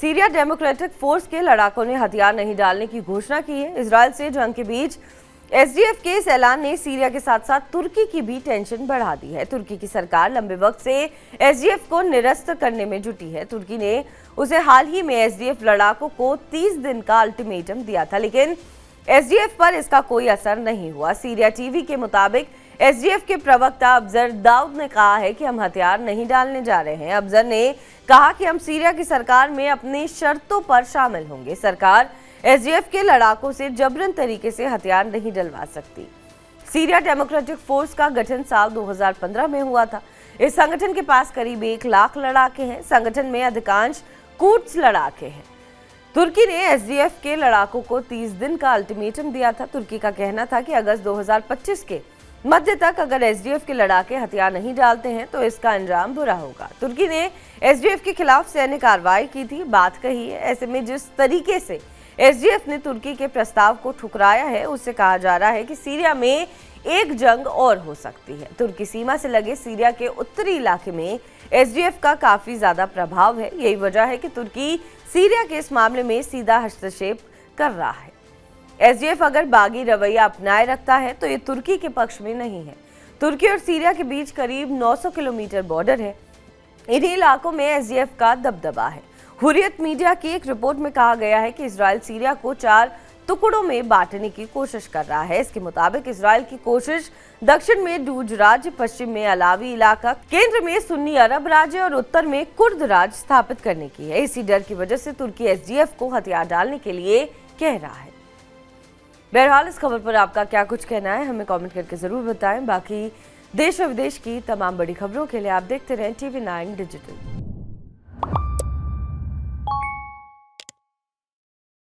Syria democratic force के लड़ाकों ने हथियार नहीं डालने की घोषणा की है। इजरायल से जंग के बीच एसडीएफ के इस ऐलान ने सीरिया के साथ साथ तुर्की की भी टेंशन बढ़ा दी है। तुर्की की सरकार लंबे वक्त से एसडीएफ को निरस्त करने में जुटी है। तुर्की ने उसे हाल ही में एसडीएफ लड़ाकों को 30 दिन का अल्टीमेटम दिया था, लेकिन एसडीएफ पर इसका कोई असर नहीं हुआ। सीरिया टीवी के मुताबिक एसडीएफ के प्रवक्ता अफजर दाऊद ने कहा है कि हम हथियार नहीं डालने जा रहे हैं। अफजर ने कहा कि हम सीरिया की सरकार में अपनी शर्तों पर शामिल होंगे। सरकार एसडीएफ के लड़ाकों से जबरन तरीके से हथियार नहीं डलवा सकती। सीरिया डेमोक्रेटिक फोर्स का गठन साल 2015 में हुआ था। इस संगठन के पास करीब 1 लाख लड़ाके हैं। संगठन में अधिकांश कुर्द्स लड़ाके हैं। तुर्की ने एसडीएफ के लड़ाकों को 30 दिन का अल्टीमेटम दिया था। तुर्की का कहना था कि अगस्त 2025 के मध्य तक अगर एसडीएफ के लड़ाके हथियार नहीं डालते हैं तो इसका अंजाम बुरा होगा। तुर्की ने एसडीएफ के खिलाफ सैन्य कार्रवाई की थी, बात कही है। ऐसे में जिस तरीके से एसडीएफ ने तुर्की के प्रस्ताव को ठुकराया है, उससे कहा जा रहा है कि सीरिया में एक जंग और हो सकती है। तुर्की सीमा से लगे सीरिया के उत्तरी इलाके में एसडीएफ का काफी ज्यादा प्रभाव है। यही वजह है कि तुर्की सीरिया के इस मामले में सीधा हस्तक्षेप कर रहा है। एसडीएफ अगर बागी रवैया अपनाए रखता है तो ये तुर्की के पक्ष में नहीं है। तुर्की और सीरिया के बीच करीब 900 किलोमीटर बॉर्डर है। इन्हीं इलाकों में एसडीएफ का दबदबा है। हुर्रियत मीडिया की एक रिपोर्ट में कहा गया है कि इजरायल सीरिया को 4 टुकड़ों में बांटने की कोशिश कर रहा है। इसके मुताबिक इजरायल की कोशिश दक्षिण में डूज राज्य, पश्चिम में अलावी इलाका, केंद्र में सुन्नी अरब राज्य और उत्तर में कुर्द राज्य स्थापित करने की है। इसी डर की वजह से तुर्की एसडीएफ को हथियार डालने के लिए कह रहा है। बहरहाल इस खबर पर आपका क्या कुछ कहना है, हमें कमेंट करके जरूर बताएं। बाकी देश और विदेश की तमाम बड़ी खबरों के लिए आप देखते रहें TV9 डिजिटल।